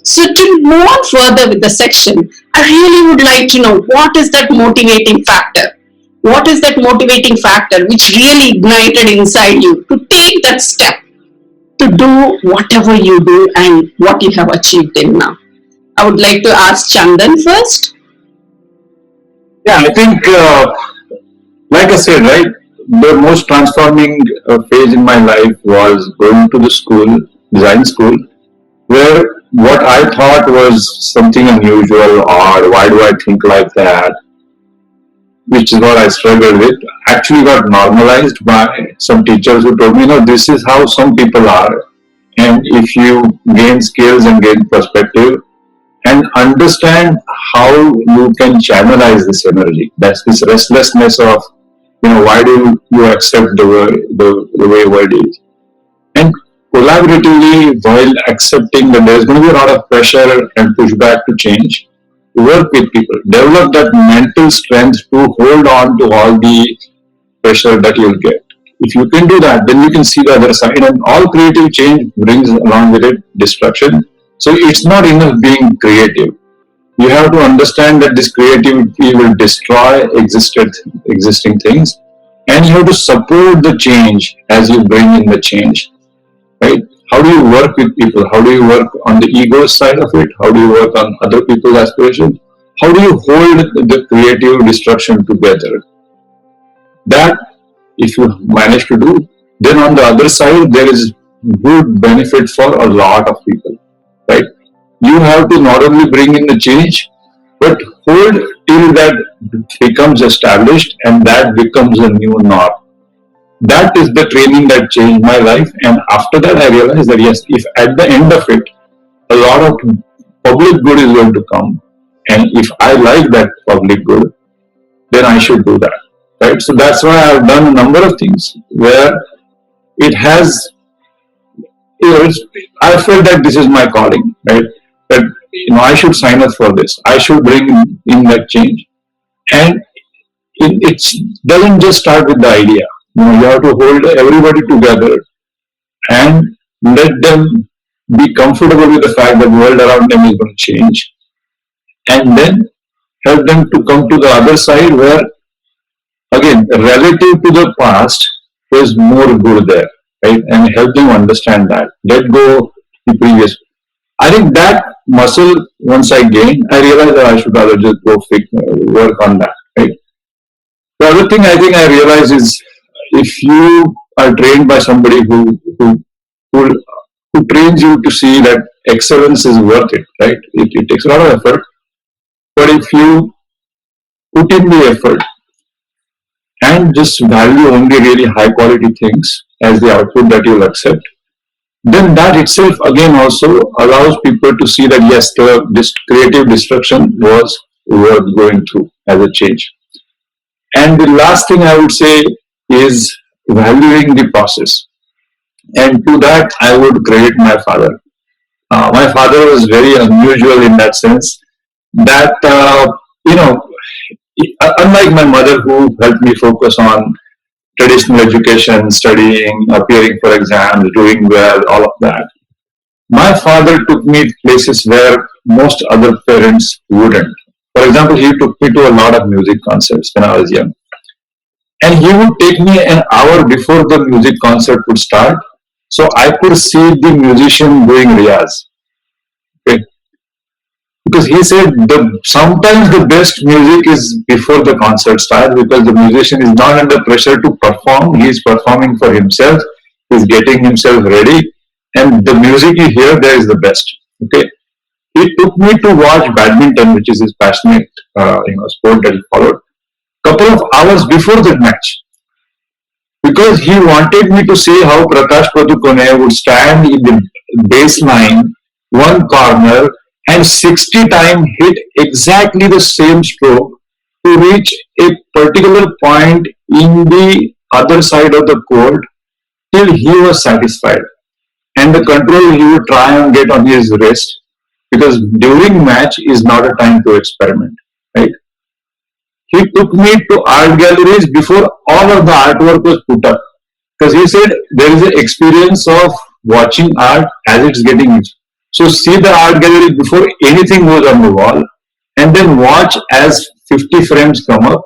So to move on further with the section, I really would like to know what is that motivating factor? What is that motivating factor which really ignited inside you to take that step to do whatever you do and what you have achieved till now? I would like to ask Chandan first. Yeah, I think, like I said, right, the most transforming phase in my life was going to the school, design school, where what I thought was something unusual or why do I think like that, which is what I struggled with, actually got normalized by some teachers who told me, no, this is how some people are. And if you gain skills and gain perspective and understand how you can channelize this energy, that's this restlessness of, why do you accept the way world is? And collaboratively, while accepting that there's going to be a lot of pressure and pushback to change, work with people, develop that mental strength to hold on to all the pressure that you'll get. If you can do that, then you can see the other side. And all creative change brings along with it destruction. So it's not enough being creative. You have to understand that this creativity will destroy existing things, and you have to support the change as you bring in the change. Right? How do you work with people? How do you work on the ego side of it? How do you work on other people's aspirations? How do you hold the creative destruction together? That, if you manage to do, then on the other side, there is good benefit for a lot of people, right? You have to not only bring in the change, but hold till that becomes established and that becomes a new norm. That is the training that changed my life. And after that, I realized that yes, if at the end of it, a lot of public good is going to come, and if I like that public good, then I should do that. Right? So that's why I've done a number of things where it has, I felt that this is my calling, right? That, I should sign up for this. I should bring in that change. And it doesn't just start with the idea. You have to hold everybody together and let them be comfortable with the fact that the world around them is going to change. And then help them to come to the other side where, again, relative to the past, there's more good there, right? And help them understand that. Let go the previous. I think that muscle, once I gained, I realized that I should rather just go work on that, right? The other thing I think I realized is if you are trained by somebody who trains you to see that excellence is worth it, right? It takes a lot of effort, but if you put in the effort and just value only really high quality things as the output that you'll accept, then that itself again also allows people to see that yes, this creative destruction was worth going through as a change. And the last thing I would say is valuing the process. And to that, I would credit my father. My father was very unusual in that sense that, unlike my mother who helped me focus on traditional education, studying, appearing for exams, doing well, all of that, my father took me to places where most other parents wouldn't. For example, he took me to a lot of music concerts when I was young. And he would take me an hour before the music concert would start, so I could see the musician doing riyaz. Okay? Because he said sometimes the best music is before the concert starts because the musician is not under pressure to perform. He is performing for himself. He is getting himself ready. And the music you hear there is the best. Okay. He took me to watch badminton, which is his passionate sport that he followed, couple of hours before the match. Because he wanted me to see how Prakash Padukone would stand in the baseline, one corner, and 60 times hit exactly the same stroke to reach a particular point in the other side of the court till he was satisfied. And the control he would try and get on his wrist because during match is not a time to experiment, right? He took me to art galleries before all of the artwork was put up because he said there is an experience of watching art as it's getting So see the art gallery before anything goes on the wall, and then watch as 50 frames come up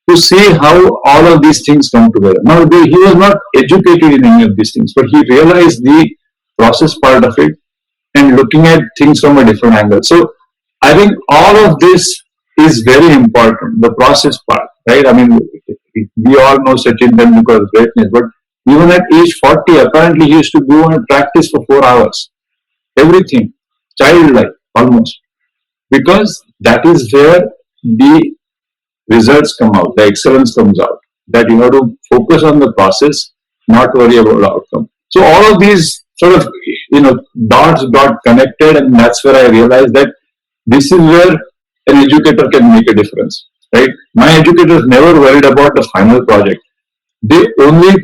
to see how all of these things come together. Now, he was not educated in any of these things, but he realized the process part of it and looking at things from a different angle. So I think all of this is very important, the process part, right? I mean, we all know Sachin Tendulkar's greatness, but even at age 40, apparently he used to go and practice for 4 hours. Everything, childlike almost, because that is where the results come out, the excellence comes out. That you have to focus on the process, not worry about the outcome. So all of these sort of dots got connected, and that's where I realized that this is where an educator can make a difference. Right? My educators never worried about the final project. They only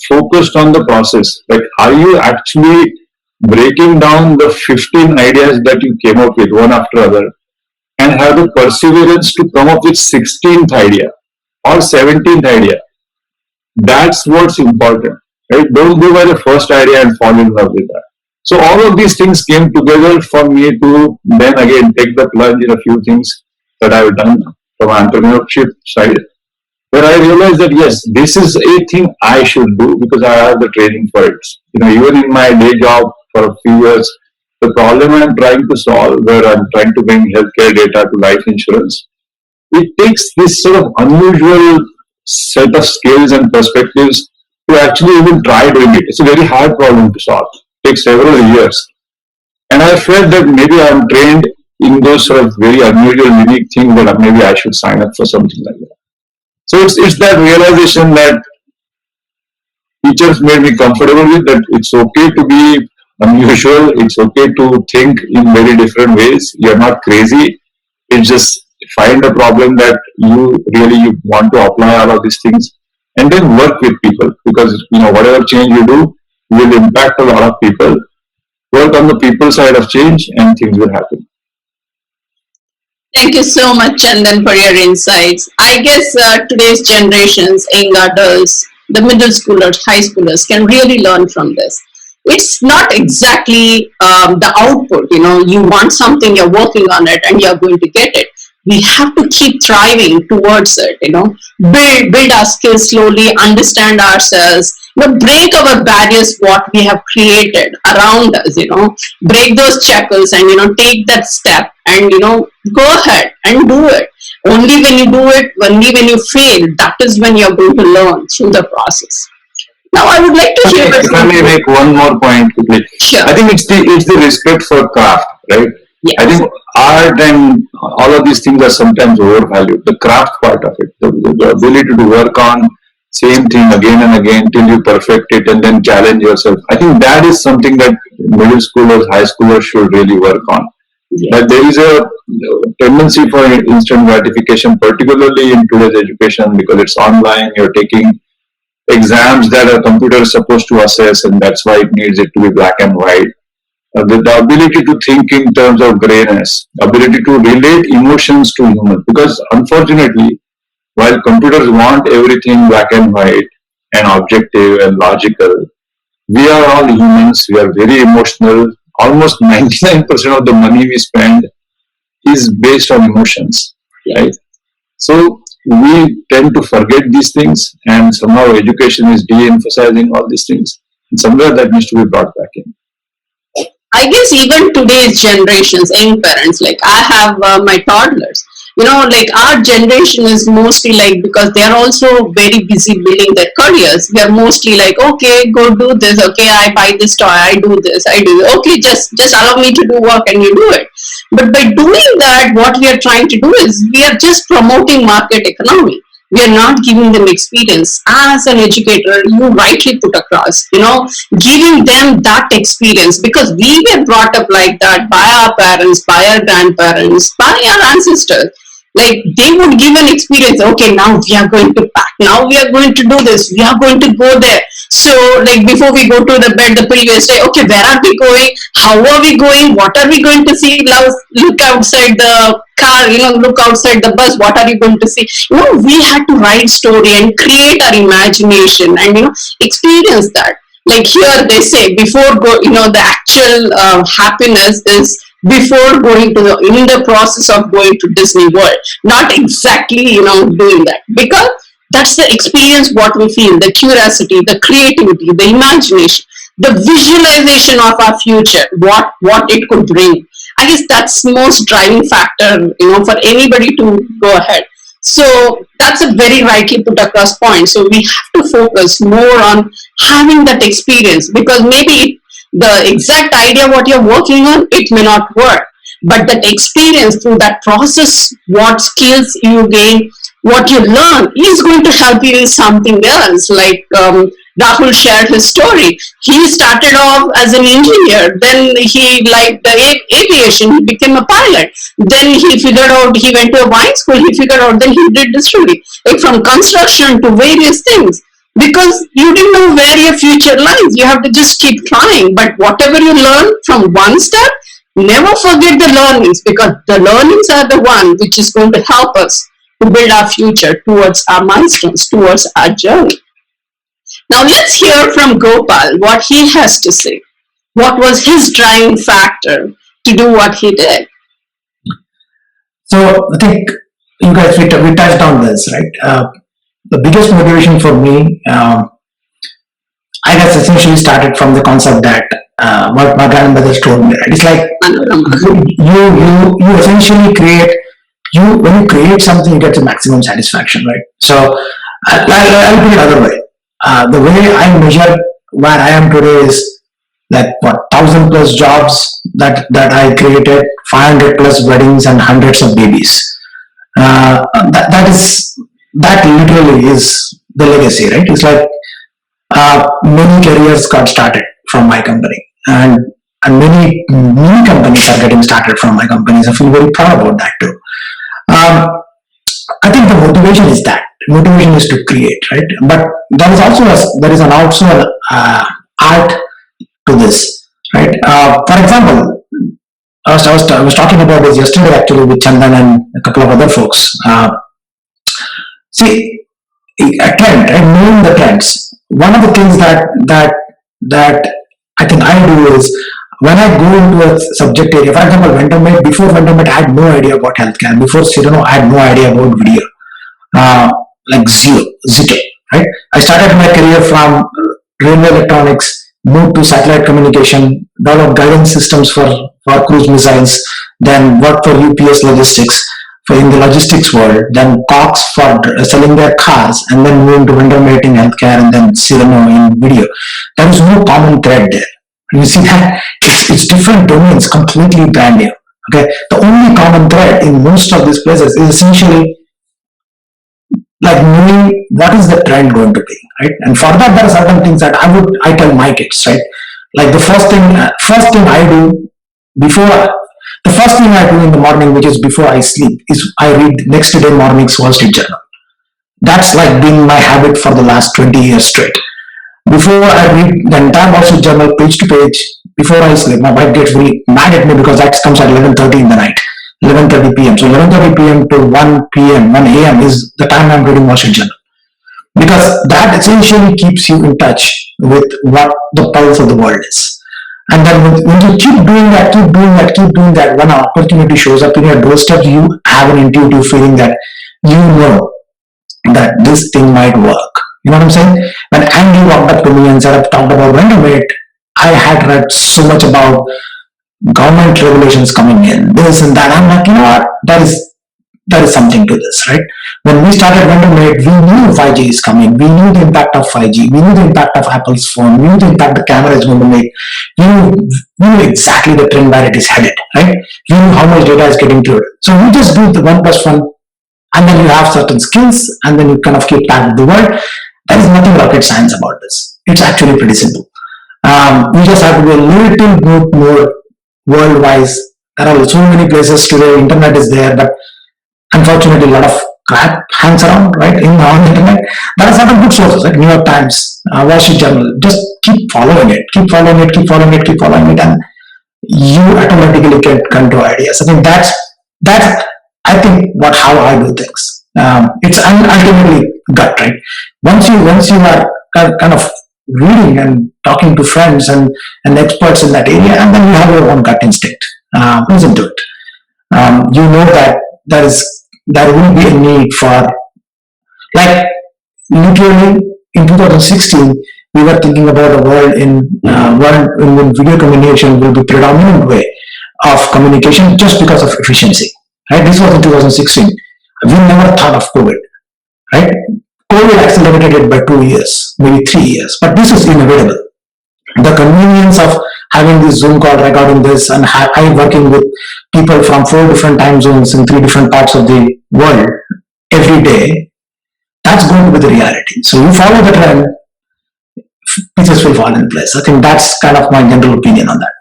focused on the process. Like, are you actually breaking down the 15 ideas that you came up with one after other and have the perseverance to come up with 16th idea or 17th idea? That's what's important, right? Don't go by the first idea and fall in love with that. So all of these things came together for me to then again take the plunge in a few things that I've done from entrepreneurship side, where I realized that yes, this is a thing I should do because I have the training for it. Even in my day job for a few years, the problem I'm trying to solve, where I'm trying to bring healthcare data to life insurance, it takes this sort of unusual set of skills and perspectives to actually even try doing it. It's a very hard problem to solve. It takes several years. And I felt that maybe I'm trained in those sort of very unusual, unique things that maybe I should sign up for something like that. So it's that realization that teachers made me comfortable with, that it's okay to be unusual, it's okay to think in very different ways. You're not crazy. It's just find a problem that you want to apply all of these things and then work with people, because whatever change you do will impact a lot of people. Work on the people side of change and things will happen. Thank you so much, Chandan, for your insights. I guess today's generations, young adults, the middle schoolers, high schoolers can really learn from this. It's not exactly the output. You want something, you're working on it, and you're going to get it. We have to keep thriving towards it. Build our skills slowly, understand ourselves. Break our barriers, what we have created around us. Break those shackles and take that step and go ahead and do it. Only when you do it, only when you fail, that is when you're going to learn through the process. Now, I would like to hear. If I may make one more point quickly, Sure. I think it's the respect for craft, right? Yes. I think art and all of these things are sometimes overvalued. The craft part of it, the ability to work on same thing again and again till you perfect it and then challenge yourself. I think that is something that middle schoolers, high schoolers should really work on. Yes. But there is a tendency for instant gratification, particularly in today's education, because it's online. You're taking exams that a computer is supposed to assess, and that's why it needs it to be black and white. The ability to think in terms of grayness, ability to relate emotions to humans, because unfortunately, while computers want everything black and white and objective and logical, we are all humans. We are very emotional. Almost 99% of the money we spend is based on emotions, right? So we tend to forget these things, and somehow education is de-emphasizing all these things. And somewhere that needs to be brought back in. I guess even today's generations, young parents, like I have my toddlers, like our generation is mostly like, because they're also very busy building their careers, we are mostly like, okay, go do this, okay, I buy this toy, I do this, I do, okay, just allow me to do work and you do it. But by doing that, what we are trying to do is we are just promoting market economy. We are not giving them experience. As an educator, you rightly put across, giving them that experience, because we were brought up like that by our parents, by our grandparents, by our ancestors. Like they would give an experience. Okay, now we are going to pack. Now we are going to do this. We are going to go there. So, like before we go to the bed the previous day, okay, where are we going? How are we going? What are we going to see? Look outside the car, look outside the bus. What are you going to see? We had to write story and create our imagination and, experience that. Like here they say before the actual happiness is before going to in the process of going to Disney World, not exactly doing that, because that's the experience what we feel, the curiosity, the creativity, the imagination, the visualization of our future, what it could bring. I guess that's most driving factor for anybody to go ahead. So that's a very rightly put across point. So we have to focus more on having that experience, because maybe the exact idea what you're working on, it may not work, but that experience through that process, what skills you gain, what you learn is going to help you in something else. Like Rahul shared his story. He started off as an engineer, then he liked the aviation, he became a pilot. Then he figured out, he went to a wine school, he figured out, then he did distillery. Like from construction to various things. Because you didn't know where your future lies. You have to just keep trying. But whatever you learn from one step, never forget the learnings, because the learnings are the one which is going to help us to build our future towards our milestones, towards our journey. Now let's hear from Gopal what he has to say. What was his driving factor to do what he did? So I think you guys we touched on this, right? The biggest motivation for me, I guess, essentially started from the concept that what my grandmother told me. Right? It's like you essentially create, you when you create something, you get the maximum satisfaction, right? So I'll put it another way. The way I measure where I am today is like what 1,000 plus jobs that I created, 500 plus weddings, and hundreds of babies. That literally is the legacy, right? It's like many careers got started from my company, and many new companies are getting started from my companies. I feel very proud about that too. Um, I think the motivation is that motivation is to create, right? But there is an also art to this, right? For example, I was talking about this yesterday actually with Chandan and a couple of other folks. See, a trend, right? Knowing the trends. One of the things that I think I do is when I go into a subject area. For example, Vendomet. Before Vendomet, I had no idea about healthcare. Before Cyrano, I had no idea about video. Like zero, right? I started my career from railway electronics, moved to satellite communication, developed guidance systems for cruise missiles, then worked for UPS logistics for in the logistics world, then Cox for selling their cars, and then moved to vendor mating healthcare, and then Cyrano in video. There is no common thread there. You see that it's different domains, completely brand new. Okay, the only common thread in most of these places is essentially like knowing what is the trend going to be, right? And for that, there are certain things that I tell my kids, right? Like the first thing I do before the first thing I do in the morning, which is before I sleep, is I read next day morning's Wall Street Journal. That's like been my habit for the last 20 years straight. Before I read the entire Wall Street Journal page to page, before I sleep, my wife gets really mad at me because that comes at 11:30 in the night. 11:30 p.m. So 11:30 p.m. to 1 p.m. 1 a.m. is the time I'm reading Wall Street Journal, because that essentially keeps you in touch with what the pulse of the world is. And then when you keep doing that, when an opportunity shows up in your doorstep, you have an intuitive feeling that you know that this thing might work. You know what I'm saying? When Andy walked up to me and said, I've talked about Vendomate, I had read so much about government regulations coming in, this and that. I'm like, you know what? There is something to this, right? When we started Vendomate, we knew 5G is coming. We knew the impact of 5G. We knew the impact of Apple's phone. We knew the impact the camera is going to make. We knew exactly the trend where it is headed, right? We knew how much data is getting to it. So we just do the 1+1, and then you have certain skills, and then you kind of keep track of the world. There is nothing rocket science about this. It's actually pretty simple. You just have to be a little bit more world-wise. There are so many places today. Internet is there, but unfortunately, a lot of crap hangs around, right? On the internet, there are certain good sources like New York Times, Wall Street Journal. Just keep following it, and you automatically get control ideas. I think that's I think how I do things. It's ultimately gut, right? Once you are kind of reading and talking to friends and experts in that area, and then you have your own gut instinct. Listen to it. You know that there will be a need for, like, literally in 2016 we were thinking about a world in when video communication will be predominant way of communication just because of efficiency. Right? This was in 2016. We never thought of COVID. Right? COVID accelerated it by 2 years, maybe 3 years, but this is inevitable. The convenience of having this Zoom call, recording this, and I working with people from 4 different time zones in 3 different parts of the world every day, that's going to be the reality. So you follow the trend, pieces will fall in place. I think that's kind of my general opinion on that.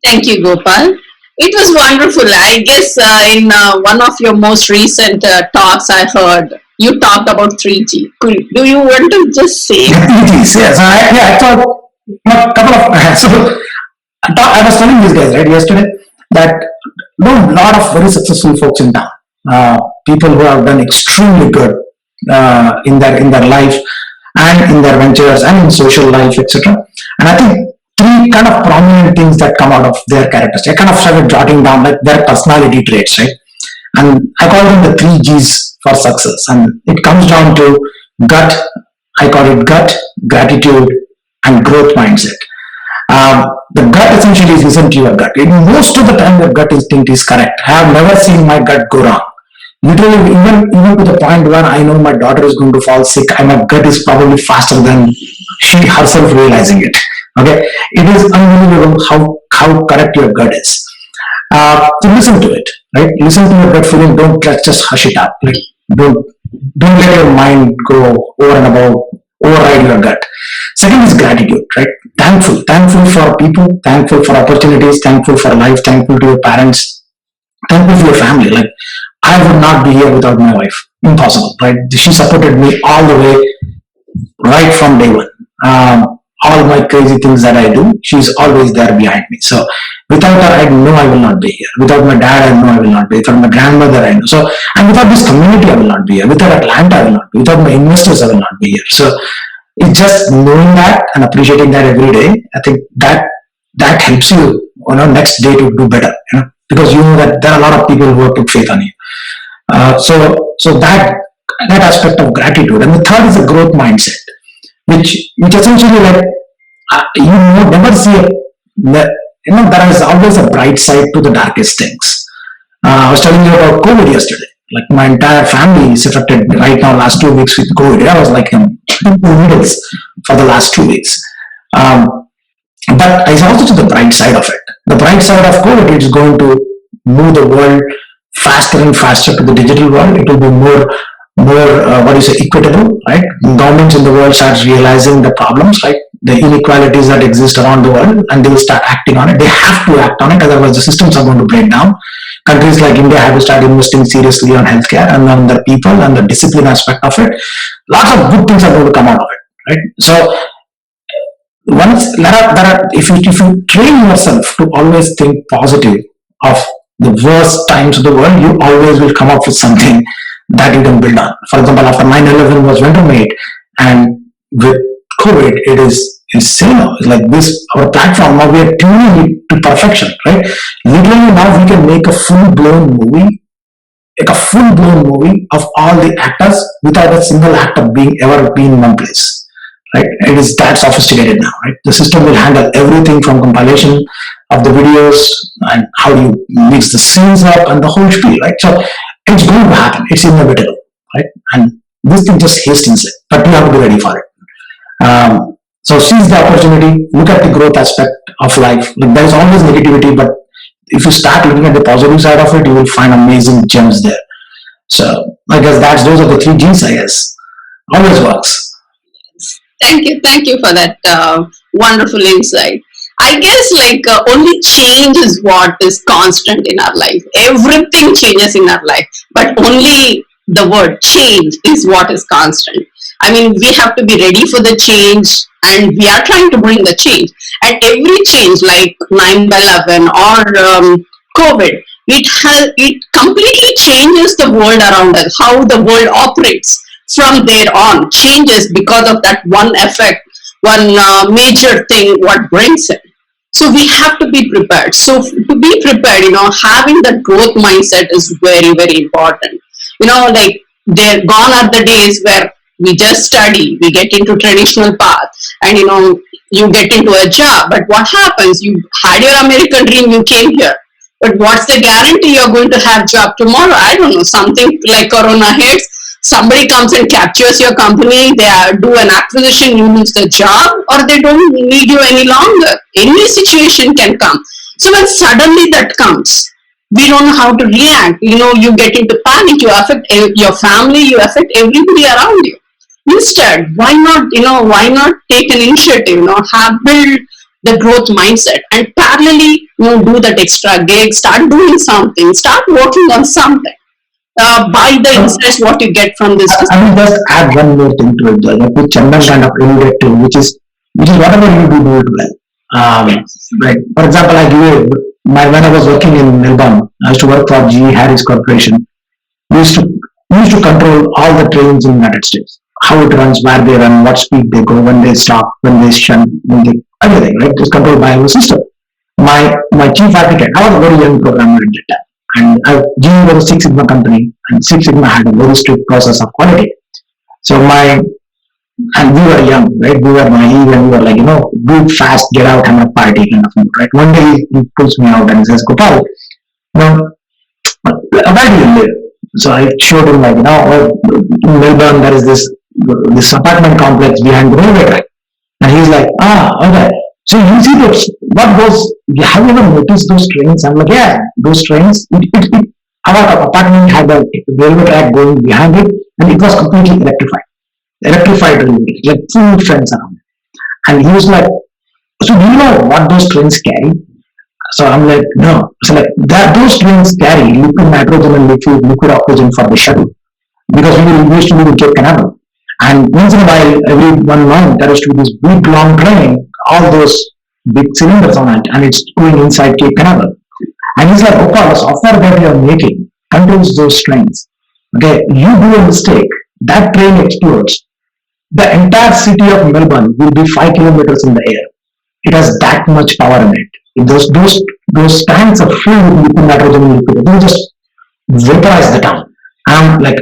Thank you, Gopal. It was wonderful. I guess in one of your most recent talks, I heard you talked about 3G. Do you want to just say? It is, yes. I thought a couple of so I was telling these guys right yesterday that a lot of very successful folks in town, people who have done extremely good in their life and in their ventures and in social life, etc. And I think three kind of prominent things that come out of their characters. I kind of started jotting down like their personality traits, right? And I call them the 3Gs for success. And it comes down to gut. I call it gut, gratitude, and growth mindset. The gut essentially is listen to your gut. Most of the time, your gut instinct is correct. I have never seen my gut go wrong. Literally, even to the point where I know my daughter is going to fall sick, and my gut is probably faster than she herself realizing it. Okay, it is unbelievable how correct your gut is. So listen to it, right? Listen to your gut feeling. Don't just hush it up. Like don't let your mind go over and above, override your gut. Second is gratitude, right? Thankful for people, thankful for opportunities, thankful for life, thankful to your parents, thankful for your family. Like, I would not be here without my wife. Impossible, right? She supported me all the way, right from day one. All my crazy things that I do, she's always there behind me. So without her, I know I will not be here. Without my dad, I know I will not be here. Without my grandmother, I know. So, and without this community, I will not be here. Without Atlanta, I will not be here. Without my investors, I will not be here. So it's just knowing that and appreciating that every day. I think that helps you, next day to do better. Because you know that there are a lot of people who have put faith on you. So that aspect of gratitude. And the third is a growth mindset, which essentially, like, you never see there is always a bright side to the darkest things. I was telling you about COVID yesterday. Like, my entire family is affected right now last 2 weeks with COVID. I was like needles for the last 2 weeks. But I also see the bright side of it. The bright side of COVID is going to move the world faster and faster to the digital world. It will be more equitable, right? Governments in the world start realizing the problems, right? The inequalities that exist around the world, and they will start acting on it. They have to act on it, otherwise the systems are going to break down. Countries like India have to start investing seriously on healthcare and on the people and the discipline aspect of it. Lots of good things are going to come out of it, right? So if you train yourself to always think positive of the worst times of the world, you always will come up with something that you can build on. For example, after 9/11 was vendor made, and with COVID, it is insane. It's like this, our platform, now we are tuning it to perfection, right? Literally now we can make a full-blown movie, of all the actors without a single actor ever being in one place, right? It is that sophisticated now, right? The system will handle everything from compilation of the videos and how you mix the scenes up and the whole spiel, right? So it's going to happen. It's inevitable, right? And this thing just hastens it, but you have to be ready for it. So seize the opportunity. Look at the growth aspect of life. Like, there is always negativity, but if you start looking at the positive side of it, you will find amazing gems there. So I guess those are the 3Gs. I guess always works. Thank you for that wonderful insight. I guess only change is what is constant in our life. Everything changes in our life, but only the word change is what is constant. I mean, we have to be ready for the change, and we are trying to bring the change. And every change, like 9/11 or COVID, it completely changes the world around us, how the world operates. from there on changes because of that one effect, one major thing what brings it. So we have to be prepared. So to be prepared, having that growth mindset is very, very important. Like they're gone are the days where we just study, we get into traditional path, and you get into a job. But what happens? You had your American dream, you came here. But what's the guarantee you're going to have job tomorrow? I don't know. Something like Corona hits, somebody comes and captures your company, they do an acquisition, you lose the job, or they don't need you any longer. Any situation can come. So when suddenly that comes, we don't know how to react. You get into panic, you affect your family, you affect everybody around you. Instead, why not take an initiative, have build the growth mindset, and parallelly, do that extra gig, start doing something, start working on something, by the insights what you get from this. I will just add one more thing to it, like which Chandan kind of alluded to, which is whatever you do it well. Like for example, I give you when I was working in Melbourne, I used to work for GE Harris Corporation. We used to control all the trains in the United States, how it runs, where they run, what speed they go, when they stop, when they shun, when they everything, right? It's controlled by our system. My chief architect, I was a very young programmer at that time, and GE was a Six Sigma company, and Six Sigma had a very strict process of quality. So and we were young, right? We were naive, and we were like, do fast, get out, and a party kind of mood, right? One day he pulls me out and says, Gopal, where do you live? So I showed him like, in Melbourne there is this apartment complex behind the railway track. And he's like, okay. So you see what goes, have you ever noticed those trains? I'm like, yeah, those trains, our apartment had a railway track going behind it, and it was completely electrified. Electrified railway, like full fence around it. And he was like, so do you know what those trains carry? So I'm like, no. So like those trains carry liquid nitrogen and liquid oxygen for the shuttle, because we used to be in Cape Canaveral. And once in a while, every 1 month, there used to be this big long train, all those big cylinders on it, and it's going inside Cape Canaveral. And he's like, okay, the software that you're making controls those trains. Okay, you do a mistake, that train explodes. The entire city of Melbourne will be 5 kilometers in the air. It has that much power in it. Those tanks are filled with liquid nitrogen and liquid. They just vaporize the town. I'm like,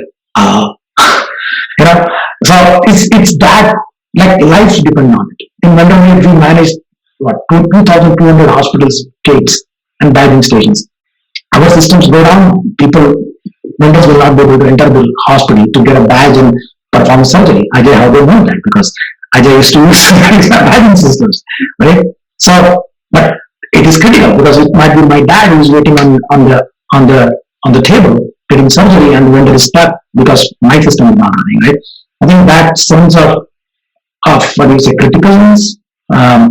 you know. So it's that, like, lives depend on it. In Melbourne, we managed 2,200 hospitals, gates, and diving stations. Our systems go down, vendors will not be able to enter the hospital to get a badge and perform surgery. Ajay, how they know that? Because Ajay used to use badging systems, right? So, but it is critical because it might be my dad who is waiting on the table getting surgery, and the vendor is stuck because my system is not running, right? I think that sense of what you say, criticalness,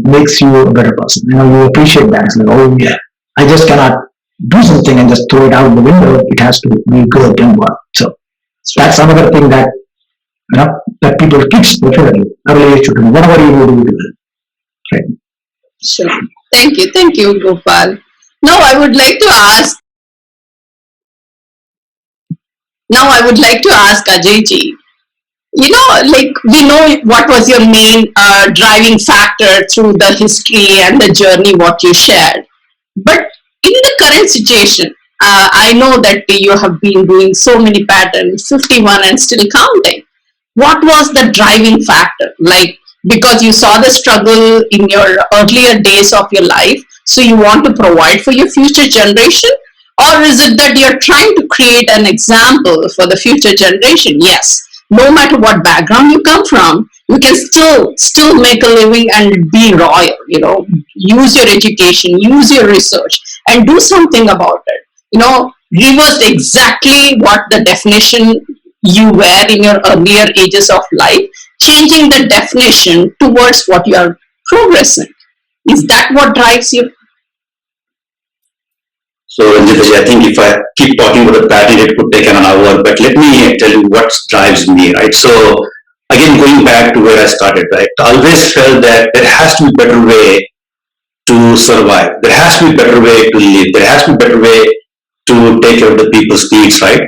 makes you a better person. You appreciate that. It's like, oh yeah, I just cannot do something and just throw it out the window. It has to be good and work. So that's another thing that that people kids definitely early should do. Whatever you do, right? Sure. Thank you, Gopal. Now I would like to ask. Now I would like to ask Ajayji. Like we know what was your main driving factor through the history and the journey what you shared. But in the current situation, I know that you have been doing so many patterns, 51 and still counting. What was the driving factor? Like, because you saw the struggle in your earlier days of your life, so you want to provide for your future generation? Or is it that you're trying to create an example for the future generation? Yes, no matter what background you come from, you can still make a living and be royal. Use your education, use your research, and do something about it. Reverse exactly what the definition you were in your earlier ages of life, changing the definition towards what you are progressing. Is that what drives you? So, Ranjitaji, I think if I keep talking about the pattern, it could take an hour, but let me tell you what drives me, right? So, again, going back to where I started, right? I always felt that there has to be a better way to survive. There has to be a better way to live. There has to be a better way to take care of the people's needs, right?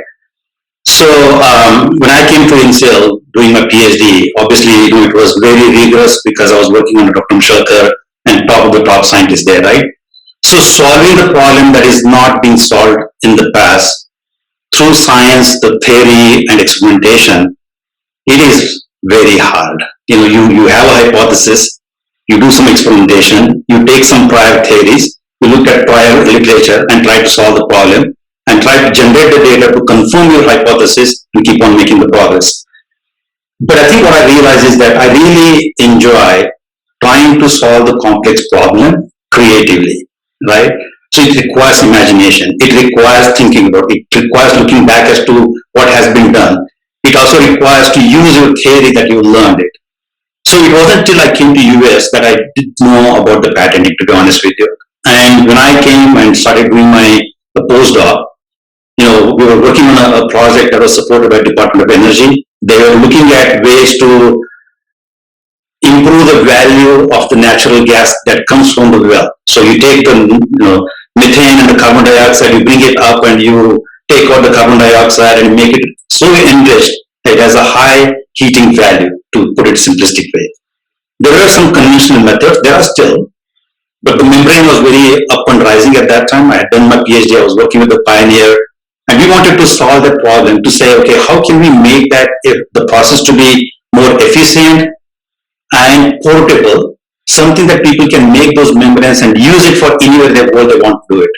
So when I came to INSEAL doing my PhD, obviously it was very rigorous because I was working under Dr. Shalkar and top of the top scientists there, right? So solving the problem that is not being solved in the past through science, the theory and experimentation, it is very hard. You have a hypothesis, you do some experimentation, you take some prior theories, you look at prior literature and try to solve the problem and try to generate the data to confirm your hypothesis and keep on making the progress. But I think what I realize is that I really enjoy trying to solve the complex problem creatively, right? So it requires imagination. It requires thinking about it. It requires looking back as to what has been done. It also requires to use your theory that you learned it. So it wasn't till I came to US that I did know about the patenting, to be honest with you. And when I came and started doing my postdoc, we were working on a project that was supported by Department of Energy. They were looking at ways to improve the value of the natural gas that comes from the well. So you take the methane and the carbon dioxide, you bring it up and you take out the carbon dioxide and make it so enriched that it has a high heating value, to put it simplistic way. There are some conventional methods, there are still, but the membrane was very up and rising at that time. I had done my PhD, I was working with the pioneer, and we wanted to solve that problem to say, okay, how can we make that the process to be more efficient and portable, something that people can make those membranes and use it for anywhere in the world they want to do it.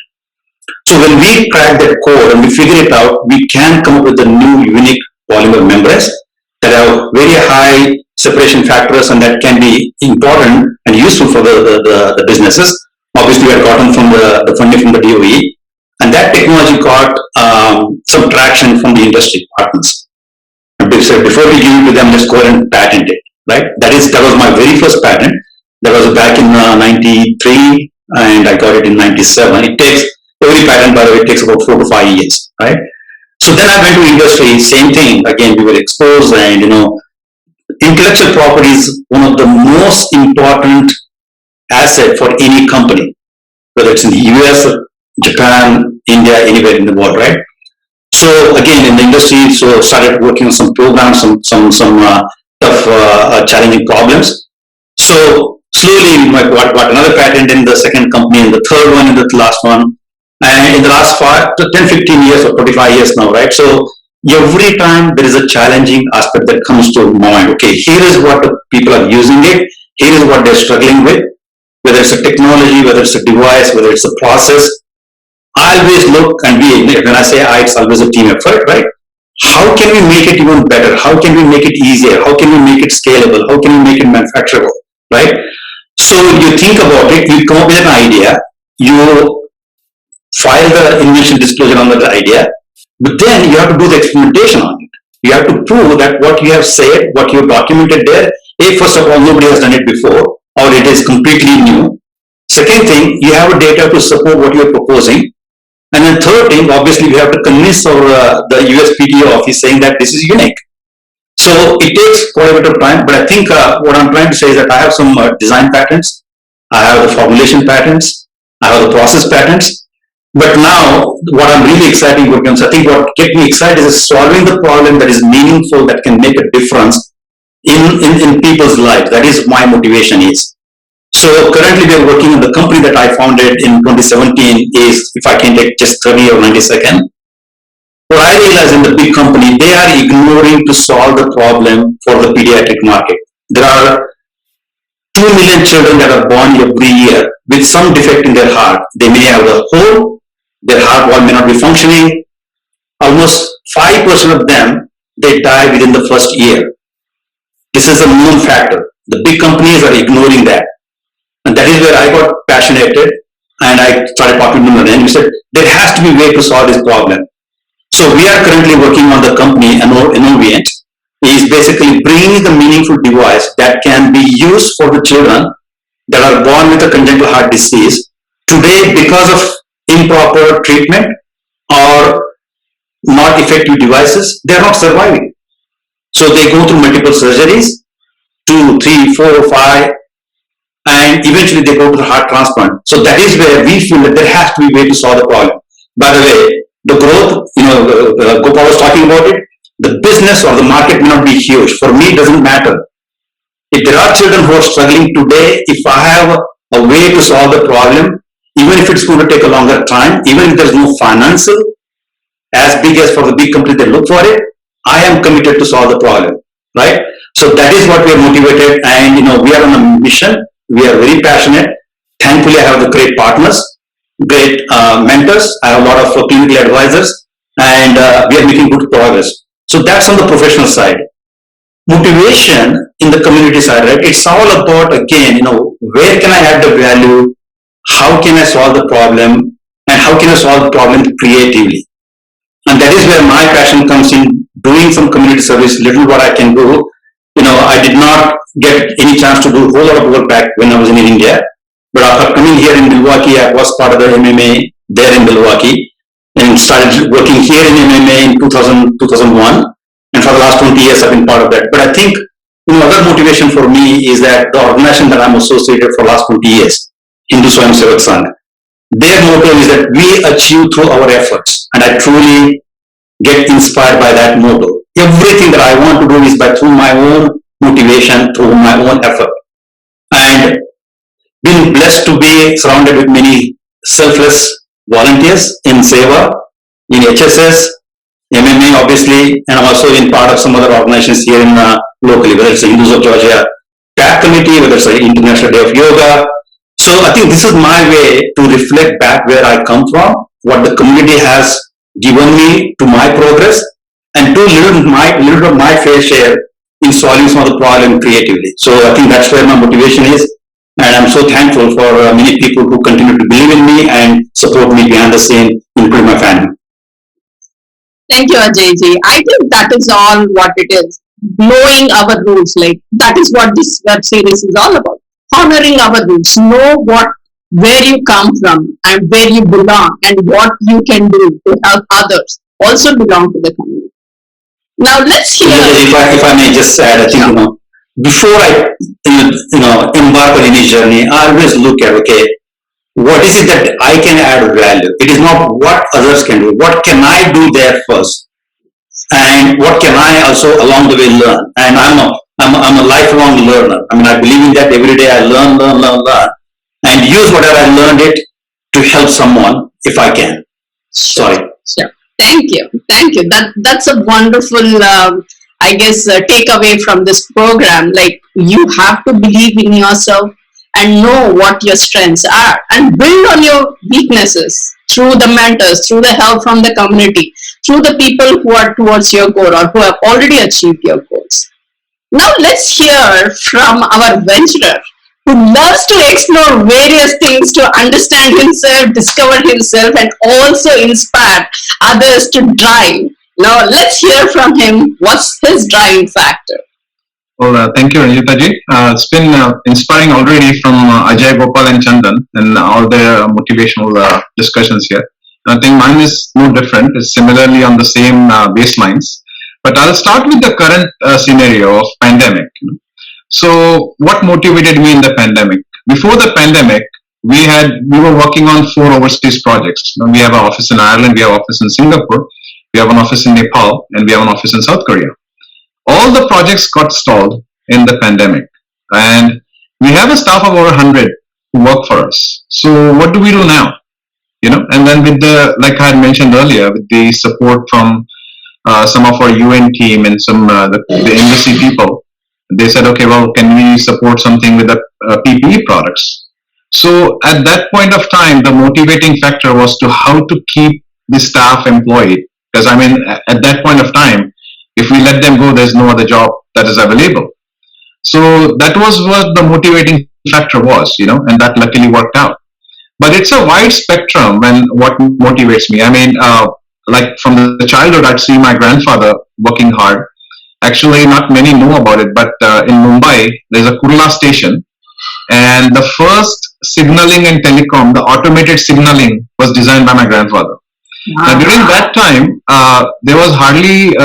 So when we crack that code and we figure it out, we can come up with a new unique polymer membranes that have very high separation factors and that can be important and useful for the businesses. Obviously, we had gotten from the funding from the DOE, and that technology got some traction from the industry partners. And before we give it to them, let's go ahead and patent it. Right? That was my very first patent. That was back in 93 and I got it in 97. It takes, every patent by the way, it takes about 4 to 5 years, right? So then I went to industry, same thing. Again, we were exposed and, intellectual property is one of the most important asset for any company, whether it's in the US, Japan, India, anywhere in the world, right? So again, in the industry, so started working on some programs, some tough, challenging problems. So slowly, I got another patent in the second company, and the third one, and the last one. And in the last 5 to 10, 15 years or 25 years now, right? So every time there is a challenging aspect that comes to mind. Okay, here is what the people are using it. Here is what they're struggling with. Whether it's a technology, whether it's a device, whether it's a process. I always look and when I say it's always a team effort, right? How can we make it even better? How can we make it easier? How can we make it scalable? How can we make it manufacturable, right? So you think about it, you come up with an idea, you file the invention disclosure on that idea, but then you have to do the experimentation on it. You have to prove that what you have said, what you have documented there, first of all, nobody has done it before, or it is completely new. Second thing, you have a data to support what you are proposing. And then third thing, obviously, we have to convince the USPTO office saying that this is unique. So it takes quite a bit of time, but I think what I'm trying to say is that I have some design patents, I have the formulation patents, I have the process patents. But now, what I'm really excited about, I think what gets me excited is solving the problem that is meaningful, that can make a difference in people's lives. That is my motivation is. So currently we are working on the company that I founded in 2017 is, if I can take just 30 or 90 seconds. What I realize in the big company, they are ignoring to solve the problem for the pediatric market. There are 2 million children that are born every year with some defect in their heart. They may have a hole, their heart wall may not be functioning. Almost 5% of them, they die within the first year. This is a known factor. The big companies are ignoring that. And that is where I got passionate and I started talking to them and we said, there has to be a way to solve this problem. So we are currently working on the company, Innovient, is basically bringing the meaningful device that can be used for the children that are born with a congenital heart disease. Today, because of improper treatment or not effective devices, they are not surviving. So they go through multiple surgeries, 2, 3, 4, 5, and eventually they go to the heart transplant. So that is where we feel that there has to be a way to solve the problem. By the way, The growth, Gopal was talking about it. The business or the market may not be huge. For me, it doesn't matter. If there are children who are struggling today, if I have a way to solve the problem, even if it's going to take a longer time, even if there's no financial as big as for the big companies that look for it, I am committed to solve the problem, right? So that is what we are motivated, and we are on a mission. We are very passionate. Thankfully, I have the great partners, great mentors. I have a lot of clinical advisors, and we are making good progress. So that's on the professional side. Motivation in the community side, right? It's all about, again, where can I add the value? How can I solve the problem? And how can I solve the problem creatively? And that is where my passion comes in, doing some community service, little what I can do. I did not get any chance to do a whole lot of work back when I was in India. But after coming here in Milwaukee, I was part of the MMA there in Milwaukee and started working here in MMA in 2001. And for the last 20 years, I've been part of that. But I think, other motivation for me is that the organization that I'm associated for the last 20 years, Hindu Swayam Sevak Sangh, their motto is that we achieve through our efforts. And I truly get inspired by that motto. Everything that I want to do is through my own motivation, through my own effort. And been blessed to be surrounded with many selfless volunteers in Seva, in HSS, MMA obviously, and I'm also in part of some other organizations here in locally, whether it's the Hindus of Georgia TAP committee, whether it's the International Day of Yoga. So I think this is my way to reflect back where I come from, what the community has given me to my progress, and do little of my fair share in solving some of the problem creatively. So I think that's where my motivation is. And I'm so thankful for many people who continue to believe in me and support me behind the scene, including my family. Thank you, Ajayji. I think that is all what it is. Knowing our roots, like that is what this web series is all about. Honoring our roots, know where you come from and where you belong and what you can do to help others also belong to the community. Now let's hear. If I may just add, I think before I embark on any journey, I always look at what is it that I can add value. It is not what others can do. What can I do there first, and what can I also along the way learn? And I'm a lifelong learner. I mean, I believe in that. Every day I learn, and use whatever I learned it to help someone if I can. Sorry. Sure. Thank you. That's a wonderful, I guess, takeaway from this program. Like you have to believe in yourself and know what your strengths are, and build on your weaknesses through the mentors, through the help from the community, through the people who are towards your goal or who have already achieved your goals. Now let's hear from our venturer who loves to explore various things to understand himself, discover himself, and also inspire others to drive. Now let's hear from him what's his driving factor. Well, thank you, Ranjita ji. It's been inspiring already from Ajay, Gopal, and Chandan, and all the motivational discussions here. I think mine is no different. It's similarly on the same baselines. But I'll start with the current scenario of pandemic. So, what motivated me in the pandemic? Before the pandemic, we were working on 4 overseas projects. We have an office in Ireland, we have an office in Singapore, we have an office in Nepal, and we have an office in South Korea. All the projects got stalled in the pandemic, and we have a staff of over 100 who work for us. So what do we do now? And then with like I had mentioned earlier, with the support from some of our UN team and some the embassy people, they said, okay, well, can we support something with the PPE products? So at that point of time, the motivating factor was to how to keep the staff employed, because I mean, at that point of time, if we let them go, there's no other job that is available. So that was what the motivating factor was, and that luckily worked out. But it's a wide spectrum and what motivates me. I mean, like from the childhood, I'd see my grandfather working hard. Actually, not many know about it, but in Mumbai, there's a Kurla station, and the first signaling and telecom, the automated signaling, was designed by my grandfather. Now, during that time, there was hardly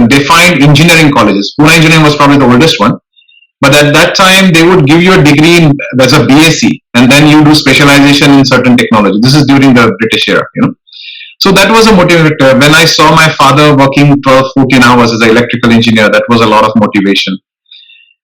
defined engineering colleges. Pune Engineering was probably the oldest one. But at that time, they would give you a degree as a BSc, and then you do specialization in certain technology. This is during the British era, So that was a motivator. When I saw my father working 12, 14 hours as an electrical engineer, that was a lot of motivation.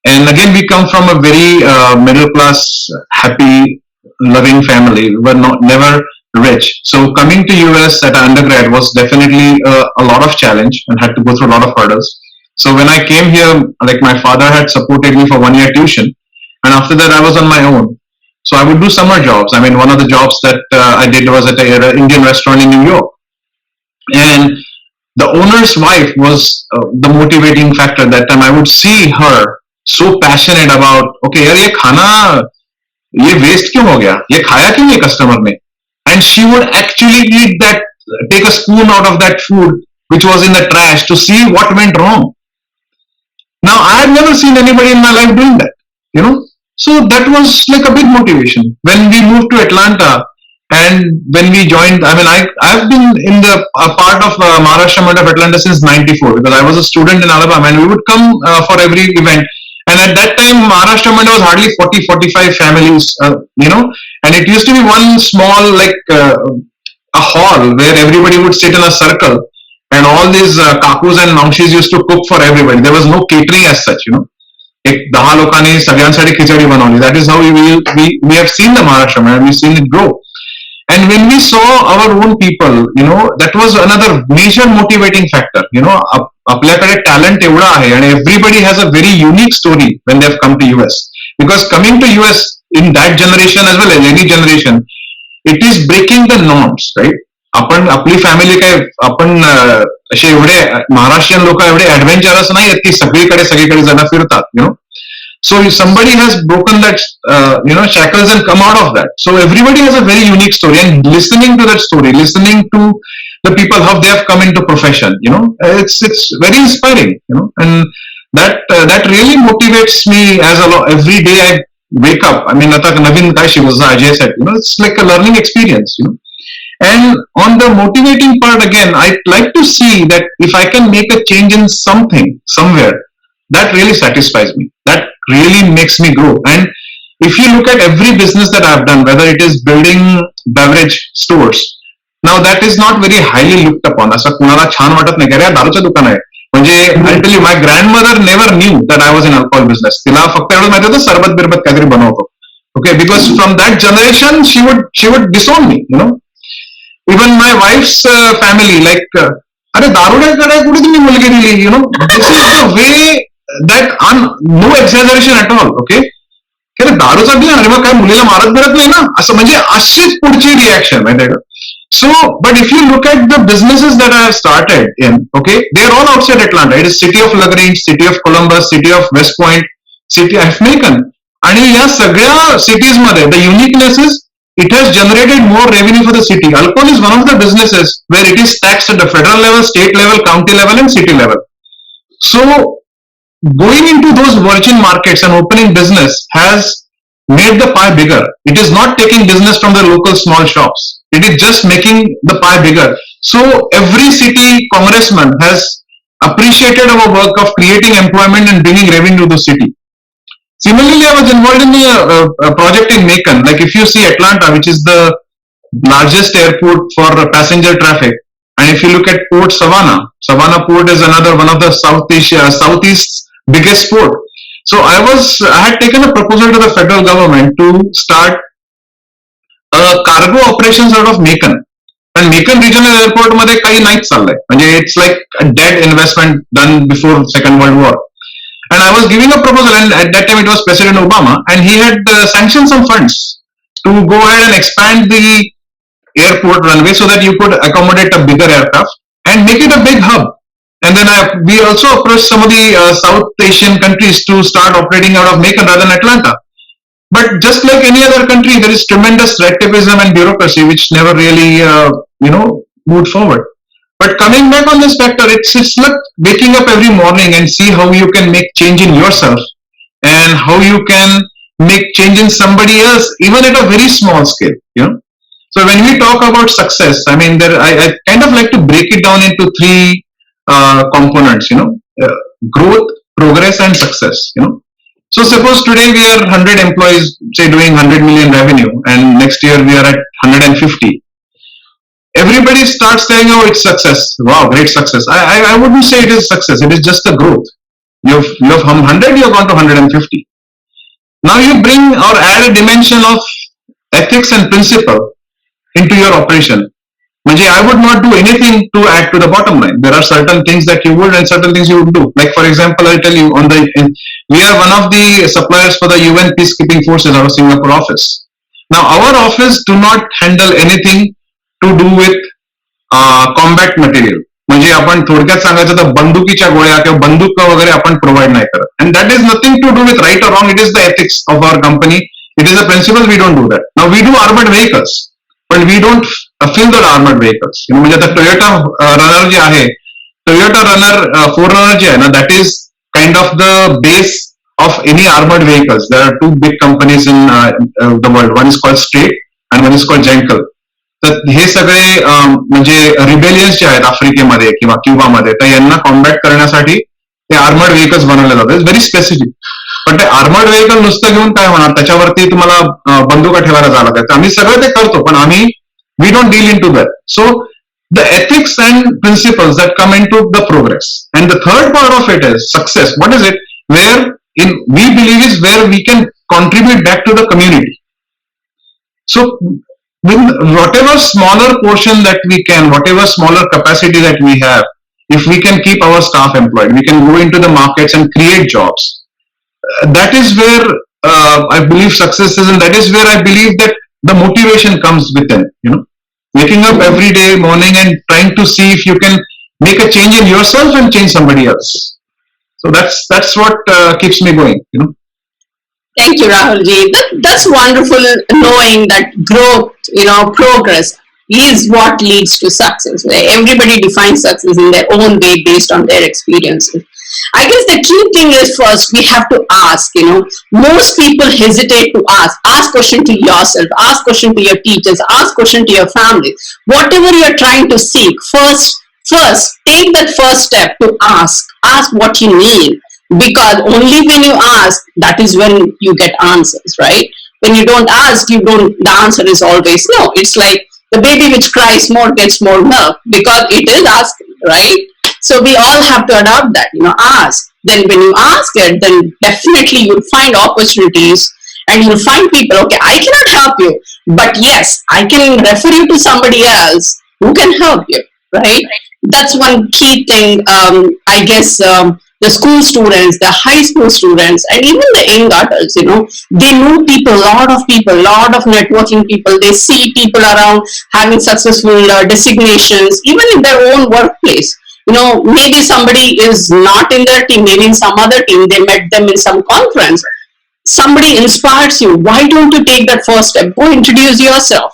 And again, we come from a very middle class, happy, loving family. We were not never rich. So coming to US at undergrad was definitely a lot of challenge and had to go through a lot of hurdles. So when I came here, like my father had supported me for 1 year tuition, and after that I was on my own. So I would do summer jobs. I mean, one of the jobs that I did was at an Indian restaurant in New York, and the owner's wife was the motivating factor that time. I would see her so passionate about, okay यार ये खाना ये waste क्यों हो गया, ये खाया क्यों नहीं कस्टमर ने, and she would actually eat that, take a spoon out of that food which was in the trash to see what went wrong. Now I had never seen anybody in my life doing that, you know. So that was like a big motivation. When we moved to Atlanta and when we joined, I mean, I've been in the part of Maharashtra Mund of Atlanta since '94 because I was a student in Alabama and we would come for every event. And at that time, Maharashtra Mund was hardly 40, 45 families, you know, and it used to be one small, like a hall where everybody would sit in a circle and all these kakus and mamshis used to cook for everybody. There was no catering as such, you know. एक 10 लोकांनी सगळ्यांसाठी खिचडी बनवली. That is how we have seen the Maharashtra and we've seen it grow. And when we saw our own people, you know, that was another major motivating factor. You know, आपल्याकडे talent एवढा आहे and everybody has a very unique story when they have come to US. Because coming to US in that generation as well as any generation, it is breaking the norms, right? आपण आपली family काय आपण असे एवढे महाराष्ट्रीयन लोक एवढे adventurous नाही आहेत की सगळीकडे जण फिरतात, you know. So somebody has broken that, shackles and come out of that. So everybody has a very unique story, and listening to that story, listening to the people how they have come into profession, you know, it's very inspiring, you know, and that really motivates me as a lot. Every day I wake up. I mean, आता नवीन काय शिकवलं Ajay said, you know, it's like a learning experience, you know. And on the motivating part again, I like to see that if I can make a change in something somewhere, that really satisfies me. That really makes me grow. And if you look at every business that I've done, whether it is building beverage stores, now that is not very highly looked upon. असं कुणाला छान वाटत नाही की दारूचं दुकान आहे. म्हणजे I'll tell you, my grandmother never knew that I was in alcohol business. तिला फक्त एवढं माहिती होतं सरबत बिरबत काहीतरी बनवतो. Okay, because from that generation she would disown me, you know. Even my wife's family, like, अरे दारुड्याकडे कुठे तुम्ही मुलगी दिली, you know. This is the way that no exaggeration at all, okay. की दारूचा दिला अरे मग काय मुलीला मारत बिरत नाही ना, असं म्हणजे अशीच पुढची रिॲक्शन माहिती का. So, but if you look at the businesses that I have started in, okay, they are all outside Atlanta. It is city of LaGrange, city of Columbus, city of West Point, city of Macon. आणि या सगळ्या cities मध्ये the uniqueness is it has generated more revenue for the city. Alcohol is one of the businesses where it is taxed at the federal level, state level, county level, and city level. So going into those virgin markets and opening business has made the pie bigger. It is not taking business from the local small shops. It is just making the pie bigger. So every city congressman has appreciated our work of creating employment and bringing revenue to the city. Similarly, I was involved in a project in Macon. Like if you see Atlanta, which is the largest airport for passenger traffic, and if you look at Port Savannah Port is another one of the Southeast's biggest port. So I had taken a proposal to the federal government to start a cargo operations out of Macon. And Macon Regional Airport मध्ये काही नाहीच चाललंय. म्हणजे it's like a dead investment done before Second World War. And I was giving a proposal, and at that time it was President Obama, and he had sanctioned some funds to go ahead and expand the airport runway so that you could accommodate a bigger aircraft and make it a big hub. And then we also approached some of the South Asian countries to start operating out of Macon rather than Atlanta. But just like any other country, there is tremendous red tapeism and bureaucracy which never really, moved forward. But coming back on this factor, it's like waking up every morning and see how you can make change in yourself and how you can make change in somebody else, even at a very small scale, you know. So when we talk about success, I mean, I kind of like to break it down into three components, you know, growth, progress, and success, you know. So suppose today we are 100 employees, say doing 100 million revenue, and next year we are at 150. everybody starts saying, oh, it's success. Wow, great success. I wouldn't say it is success. It is just a growth. You've from 100, you've gone to 150. Now you bring or add a dimension of ethics and principle into your operation. Manji, I would not do anything to add to the bottom line. There are certain things that you would and certain things you would do. Like for example, I'll tell you we are one of the suppliers for the UN peacekeeping forces, our Singapore office. Now our office do not handle anything to do with combat material. म्हणजे आपण थोडक्यात सांगायचं तर बंदुकीच्या गोळ्या किंवा बंदूक वगैरे आपण प्रोव्हाइड नाही करत. And that is nothing to do with right or wrong. It is the ethics of our company. It is a principle. We don't do that. Now we do armoured vehicles पण we don't fill the armoured vehicles. म्हणजे आता Toyota Runner जे आहे, Toyota Runner four Runner जे आहे ना, that is kind of the base of any armored vehicles. There are two big companies in the world. One is called Straight and one is called Jenkel. तर हे सगळे म्हणजे रिबेलियन्स जे आहेत आफ्रिकेमध्ये किंवा क्युबामध्ये, तर यांना कॉम्बॅट करण्यासाठी ते आर्मर्ड व्हेकल्स बनवले जातात. It's very specific. पण ते आर्मर्ड व्हेकल नुसतं घेऊन काय होणार, त्याच्यावरती तुम्हाला बंदुका ठेवायला जावं लागतं. आम्ही सगळं ते करतो पण आम्ही we don't deal into that so. सो the ethics and principles that come into the progress. And the third part of it is success. What is it? Where in we believe is where we can contribute back to the community. So with whatever smaller portion that we can, whatever smaller capacity that we have, if we can keep our staff employed, we can go into the markets and create jobs. That is where I believe success is, and that is where I believe that the motivation comes within. Waking up every day morning and trying to see if you can make a change in yourself and change somebody else. So that's what keeps me going. Thank you, Rahulji. That's wonderful knowing that growth, progress is what leads to success. Everybody defines success in their own way based on their experiences. I guess the key thing is first we have to ask, most people hesitate to ask. Ask question to yourself, ask question to your teachers, ask question to your family. Whatever you're trying to seek, first take that first step to ask what you need. Because only when you ask, that is when you get answers, right? When you don't ask, the answer is always no. It's like the baby which cries more gets more milk because it is asking, right? So we all have to adopt that, ask. Then when you ask it, then definitely you'll find opportunities and you'll find people, okay, I cannot help you, but yes, I can refer you to somebody else who can help you, right? That's one key thing, I guess, the school students, the high school students, and even the young adults, they know people, lot of networking people. They see people around having successful designations, even in their own workplace. Maybe somebody is not in their team, maybe in some other team, they met them in some conference. Somebody inspires you. Why don't you take that first step? Go introduce yourself.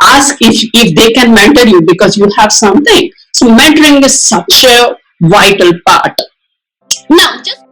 Ask if they can mentor you because you have something. So mentoring is such a vital part. Now, just